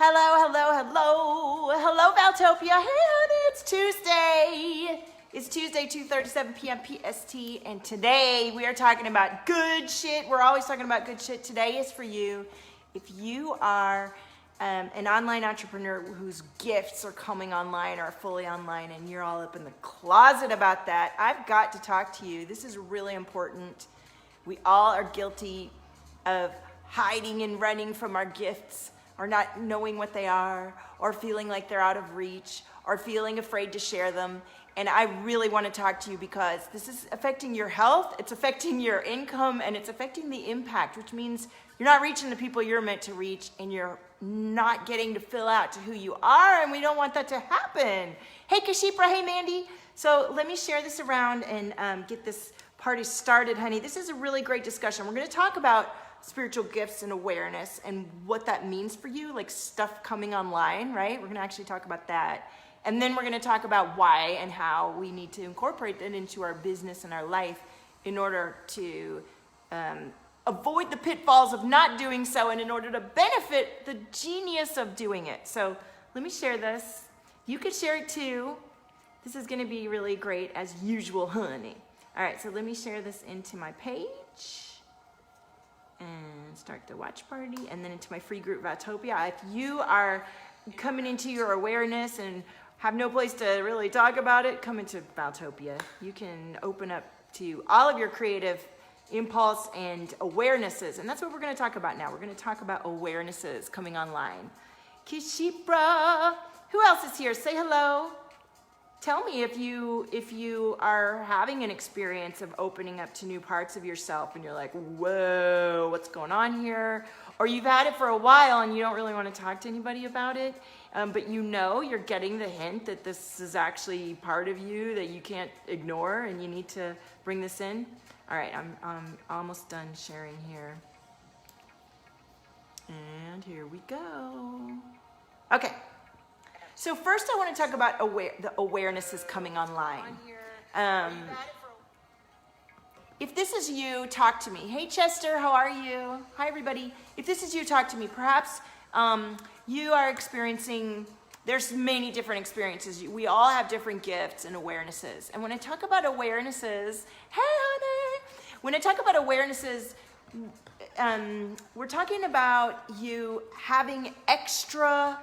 Hello, hello, hello. Hello, Valtopia. Hey, honey, it's Tuesday. It's Tuesday, 2:37 p.m. PST, and today we are talking about good shit. We're always talking about good shit. Today is for you. If you are an online entrepreneur whose gifts are coming online or are fully online and you're all up in the closet about that, I've got to talk to you. This is really important. We all are guilty of hiding and running from our gifts, or not knowing what they are, or feeling like they're out of reach, or feeling afraid to share them. And I really want to talk to you because this is affecting your health, it's affecting your income, and it's affecting the impact, which means you're not reaching the people you're meant to reach, and you're not getting to fill out to who you are, and we don't want that to happen. Hey, Kashipra, hey, Mandy. So let me share this around and get this party started, honey. This is a really great discussion. We're going to talk about spiritual gifts and awareness and what that means for you, like stuff coming online, right? We're going to actually talk about that. And then we're going to talk about why and how we need to incorporate that into our business and our life in order to avoid the pitfalls of not doing so and in order to benefit the genius of doing it. So let me share this. You could share it too. This is going to be really great as usual, honey. All right, so let me share this into my page and start the watch party, and then into my free group Valtopia. If you are coming into your awareness and have no place to really talk about it, come into Valtopia. You can open up to all of your creative impulse and awarenesses, and that's what we're going to talk about now. We're going to talk about awarenesses coming online. Kishipra, who else is here? Say hello. Tell me if you are having an experience of opening up to new parts of yourself and you're like, whoa, what's going on here? Or you've had it for a while and you don't really want to talk to anybody about it, but you know you're getting the hint that this is actually part of you that you can't ignore and you need to bring this in. All right, I'm almost done sharing here. And here we go. Okay. So first I want to talk about the awarenesses coming online. If this is you, talk to me. Hey Chester, how are you? Hi everybody. If this is you, talk to me. Perhaps you are experiencing, there's many different experiences. We all have different gifts and awarenesses. And when I talk about awarenesses, hey honey, when I talk about awarenesses, we're talking about you having extra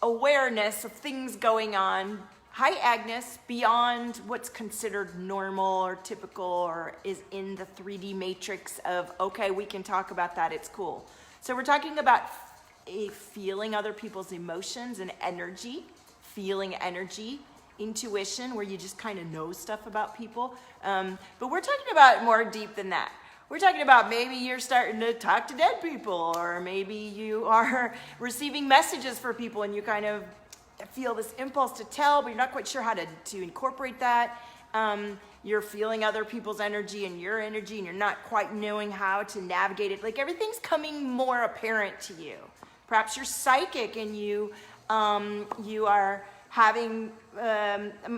awareness of things going on, hi Agnes, beyond what's considered normal or typical or is in the 3D matrix of, okay, we can talk about that, it's cool. So we're talking about feeling other people's emotions and energy, feeling energy, intuition, where you just kind of know stuff about people. But we're talking about more deep than that. We're talking about maybe you're starting to talk to dead people, or maybe you are receiving messages for people and you kind of feel this impulse to tell, but you're not quite sure how to incorporate that. You're feeling other people's energy and your energy, and you're not quite knowing how to navigate it. Like everything's coming more apparent to you. Perhaps you're psychic and you are having,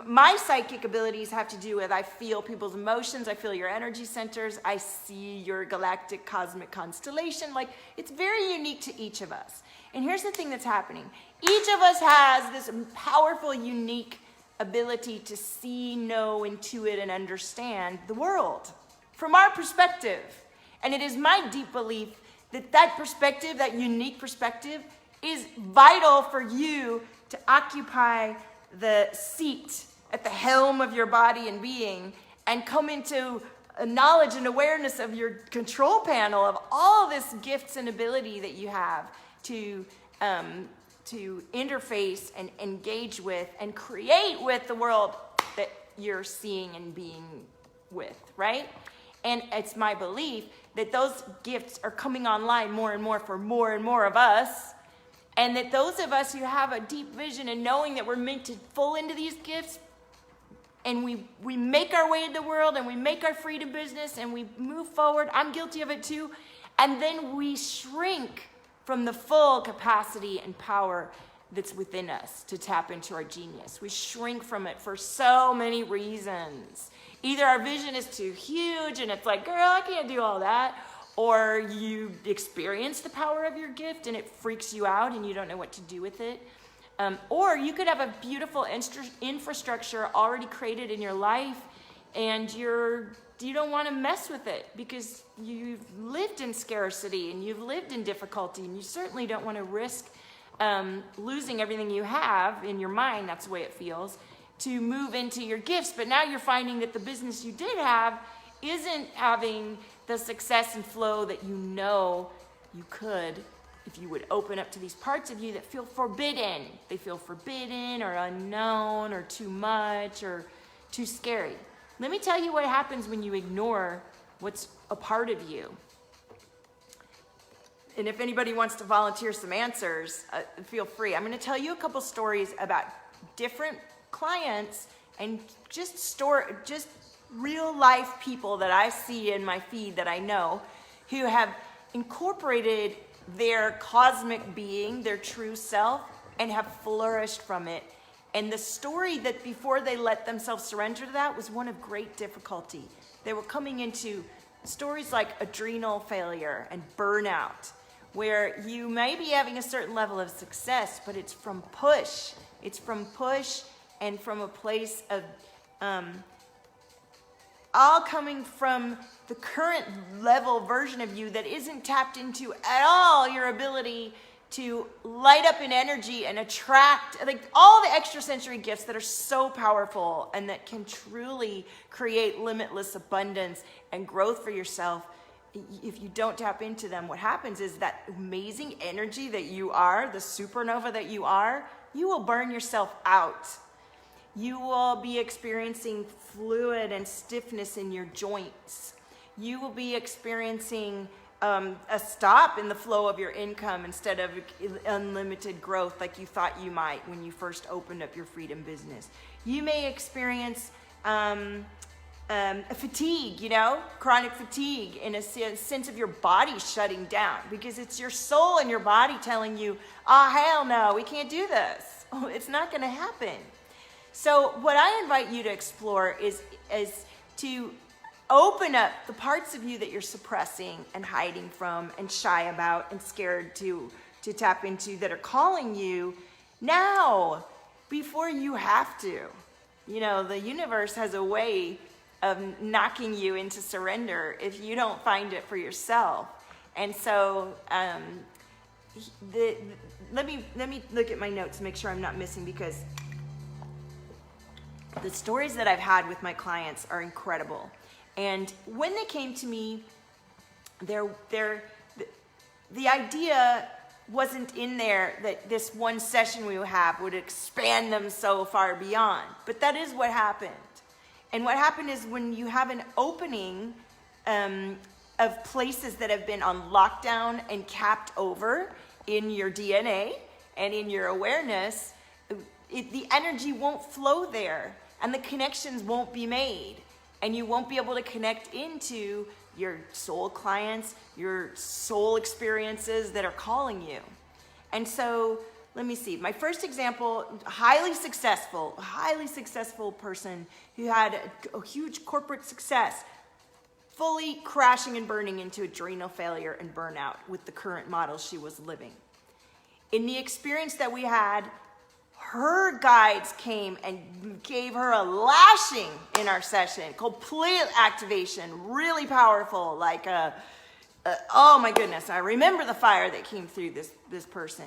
my psychic abilities have to do with, I feel people's emotions, I feel your energy centers, I see your galactic cosmic constellation. Like, it's very unique to each of us. And here's the thing that's happening. Each of us has this powerful, unique ability to see, know, intuit, and understand the world from our perspective. And it is my deep belief that that perspective, that unique perspective, is vital for you to occupy the seat at the helm of your body and being and come into a knowledge and awareness of your control panel of all this gifts and ability that you have to interface and engage with and create with the world that you're seeing and being with, right? And it's my belief that those gifts are coming online more and more of us. And that those of us who have a deep vision and knowing that we're meant to fall into these gifts, and we make our way in the world and we make our freedom business and we move forward, I'm guilty of it too, and then we shrink from the full capacity and power that's within us to tap into our genius. We shrink from it for so many reasons. Either our vision is too huge and it's like, girl, I can't do all that, or you experience the power of your gift and it freaks you out and you don't know what to do with it. Or you could have a beautiful infrastructure already created in your life and you don't want to mess with it because you've lived in scarcity and you've lived in difficulty, and you certainly don't want to risk losing everything you have in your mind, that's the way it feels, to move into your gifts. But now you're finding that the business you did have isn't having the success and flow that you know you could if you would open up to these parts of you that feel forbidden. They feel forbidden or unknown or too much or too scary. Let me tell you what happens when you ignore what's a part of you. And if anybody wants to volunteer some answers, feel free. I'm going to tell you a couple stories about different clients and just real life people that I see in my feed that I know who have incorporated their cosmic being, their true self, and have flourished from it. And the story that before they let themselves surrender to that was one of great difficulty. They were coming into stories like adrenal failure and burnout, where you may be having a certain level of success, but it's from push. It's from push and from a place of all coming from the current level version of you that isn't tapped into at all your ability to light up in energy and attract like all the extrasensory gifts that are so powerful and that can truly create limitless abundance and growth for yourself. If you don't tap into them, what happens is that amazing energy that you are, the supernova that you are, you will burn yourself out. You will be experiencing fluid and stiffness in your joints. You will be experiencing a stop in the flow of your income instead of unlimited growth like you thought you might when you first opened up your freedom business. You may experience fatigue, chronic fatigue, in a sense of your body shutting down because it's your soul and your body telling you, hell no, we can't do this. It's not going to happen. So what I invite you to explore is to open up the parts of you that you're suppressing and hiding from and shy about and scared to tap into that are calling you now before you have to. The universe has a way of knocking you into surrender if you don't find it for yourself. And so let me look at my notes to make sure I'm not missing, because the stories that I've had with my clients are incredible. And when they came to me, the idea wasn't in there that this one session we would have would expand them so far beyond. But that is what happened. And what happened is when you have an opening of places that have been on lockdown and capped over in your DNA and in your awareness, the energy won't flow there and the connections won't be made. And you won't be able to connect into your soul clients, your soul experiences that are calling you. And so, let me see. My first example, highly successful person who had a huge corporate success, fully crashing and burning into adrenal failure and burnout with the current model she was living. In the experience that we had, her guides came and gave her a lashing in our session, complete activation, really powerful, like oh my goodness, I remember the fire that came through this person.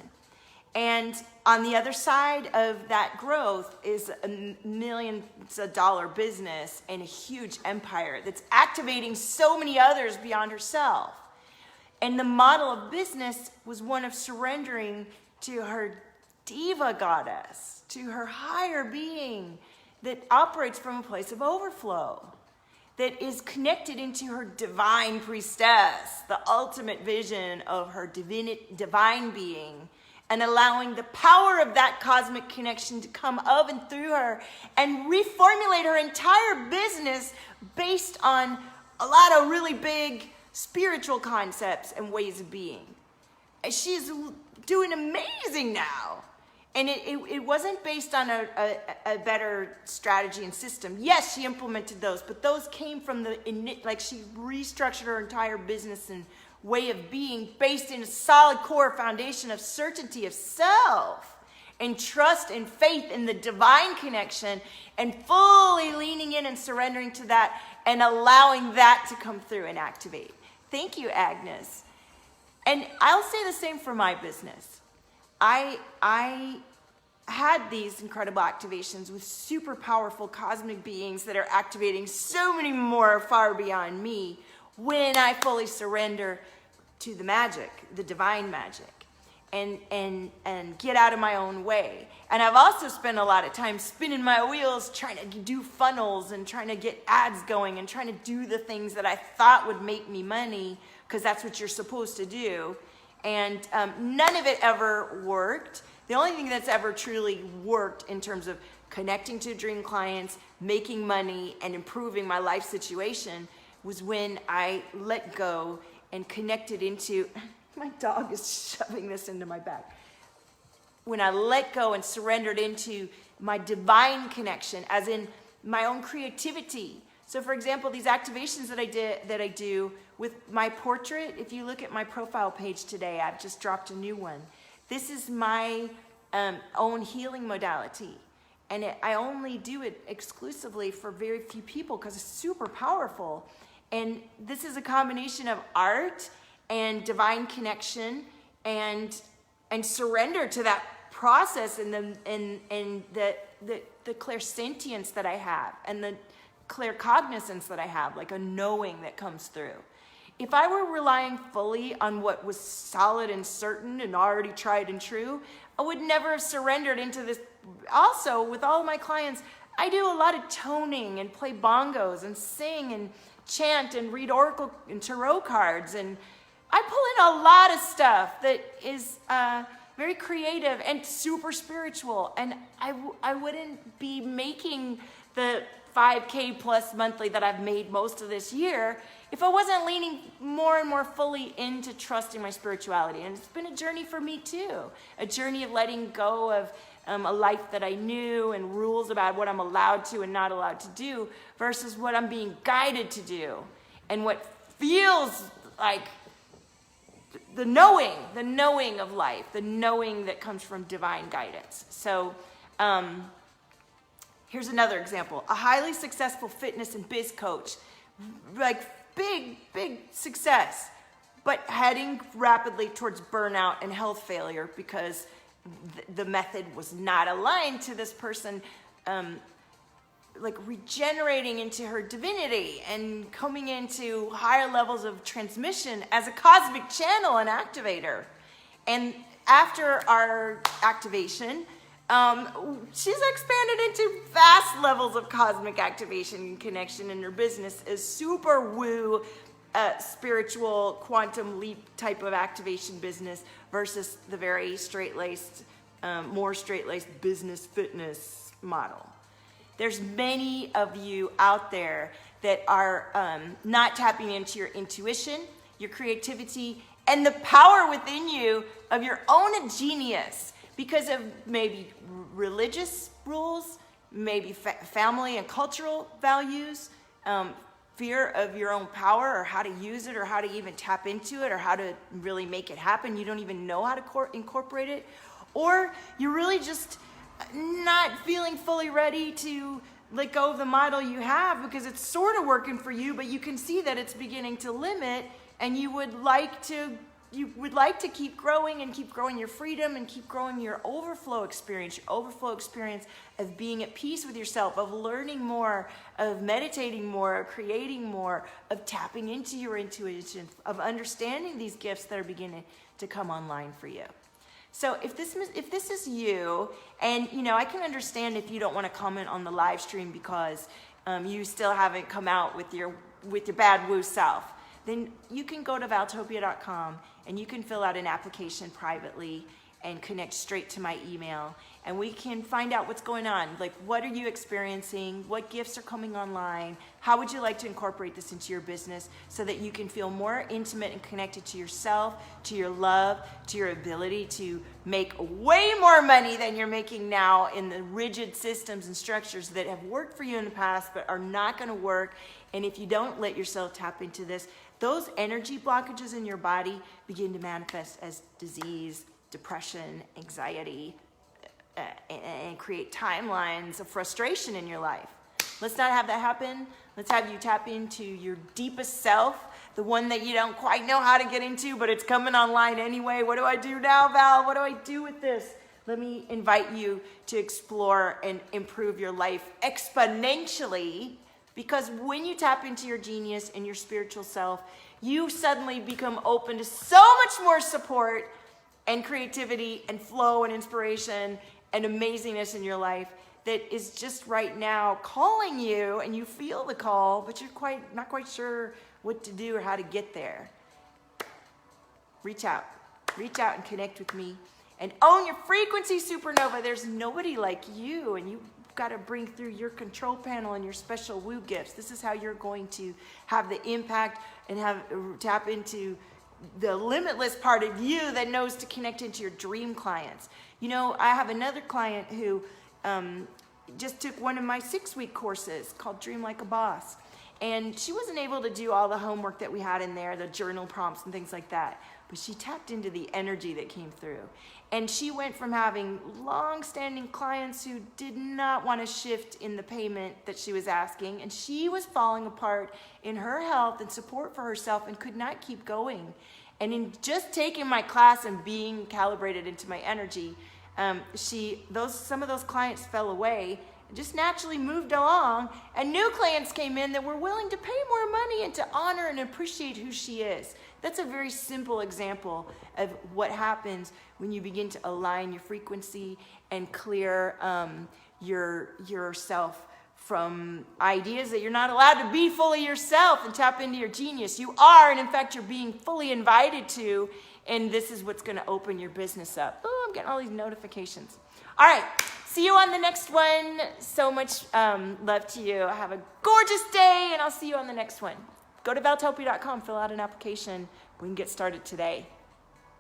And on the other side of that growth is a millions-dollar business and a huge empire that's activating so many others beyond herself. And the model of business was one of surrendering to her diva goddess, to her higher being that operates from a place of overflow, that is connected into her divine priestess, the ultimate vision of her divine being, and allowing the power of that cosmic connection to come of and through her and reformulate her entire business based on a lot of really big spiritual concepts and ways of being. And she's doing amazing now. And it wasn't based on a better strategy and system. Yes, she implemented those, but those came from like she restructured her entire business and way of being based in a solid core foundation of certainty of self and trust and faith in the divine connection and fully leaning in and surrendering to that and allowing that to come through and activate. Thank you, Agnes. And I'll say the same for my business. I had these incredible activations with super powerful cosmic beings that are activating so many more far beyond me when I fully surrender to the magic, the divine magic, and get out of my own way. And I've also spent a lot of time spinning my wheels trying to do funnels and trying to get ads going and trying to do the things that I thought would make me money because that's what you're supposed to do. And none of it ever worked. The only thing that's ever truly worked in terms of connecting to dream clients, making money, and improving my life situation was when I let go and connected into, my dog is shoving this into my back. When I let go and surrendered into my divine connection, as in my own creativity. So for example, these activations that I do with my portrait, if you look at my profile page today, I've just dropped a new one. This is my own healing modality. And I only do it exclusively for very few people because it's super powerful. And this is a combination of art and divine connection and surrender to that process and the clairsentience that I have and the claircognizance that I have, like a knowing that comes through. If I were relying fully on what was solid and certain and already tried and true, I would never have surrendered into this. Also, with all of my clients, I do a lot of toning and play bongos and sing and chant and read oracle and tarot cards. And I pull in a lot of stuff that is very creative and super spiritual. And I wouldn't be making the 5K plus monthly that I've made most of this year if I wasn't leaning more and more fully into trusting my spirituality. And it's been a journey for me too, a journey of letting go of a life that I knew and rules about what I'm allowed to and not allowed to do versus what I'm being guided to do and what feels like the knowing of life, the knowing that comes from divine guidance. So here's another example. A highly successful fitness and biz coach, like big success, but heading rapidly towards burnout and health failure because the method was not aligned to this person like regenerating into her divinity and coming into higher levels of transmission as a cosmic channel and activator. And after our activation, she's expanded into vast levels of cosmic activation and connection in her business is super woo, spiritual quantum leap type of activation business versus the very straight-laced, more straight-laced business fitness model. There's many of you out there that are not tapping into your intuition, your creativity, and the power within you of your own genius because of maybe religious rules, maybe family and cultural values, fear of your own power or how to use it or how to even tap into it or how to really make it happen. You don't even know how to incorporate it. Or you're really just not feeling fully ready to let go of the model you have because it's sort of working for you, but you can see that it's beginning to limit and you would like to keep growing and keep growing your freedom and keep growing your overflow experience of being at peace with yourself, of learning more, of meditating more, of creating more, of tapping into your intuition, of understanding these gifts that are beginning to come online for you. So if this is you, and I can understand if you don't want to comment on the live stream because you still haven't come out with your bad woo self, then you can go to valtopia.com and you can fill out an application privately and connect straight to my email. And we can find out what's going on. Like, what are you experiencing? What gifts are coming online? How would you like to incorporate this into your business so that you can feel more intimate and connected to yourself, to your love, to your ability to make way more money than you're making now in the rigid systems and structures that have worked for you in the past but are not going to work. And if you don't let yourself tap into this, those energy blockages in your body begin to manifest as disease, depression, anxiety, and create timelines of frustration in your life. Let's not have that happen. Let's have you tap into your deepest self, the one that you don't quite know how to get into, but it's coming online anyway. What do I do now, Val? What do I do with this? Let me invite you to explore and improve your life exponentially, because when you tap into your genius and your spiritual self, you suddenly become open to so much more support and creativity and flow and inspiration and amazingness in your life that is just right now calling you, and you feel the call, but you're not quite sure what to do or how to get there. Reach out and connect with me and own your frequency, supernova. There's nobody like you, and you've got to bring through your control panel and your special woo gifts. This is how you're going to have the impact and tap into the limitless part of you that knows to connect into your dream clients. You know, I have another client who just took one of my 6-week courses called Dream Like a Boss. And she wasn't able to do all the homework that we had in there, the journal prompts and things like that. But she tapped into the energy that came through. And she went from having long-standing clients who did not want to shift in the payment that she was asking, and she was falling apart in her health and support for herself and could not keep going. And in just taking my class and being calibrated into my energy, some of those clients fell away, just naturally moved along, and new clients came in that were willing to pay more money and to honor and appreciate who she is. That's a very simple example of what happens when you begin to align your frequency and clear yourself from ideas that you're not allowed to be fully yourself and tap into your genius. You are, and in fact, you're being fully invited to, and this is what's going to open your business up. Oh, I'm getting all these notifications. All right. See you on the next one. So much love to you. Have a gorgeous day, and I'll see you on the next one. Go to valtopia.com, fill out an application. We can get started today.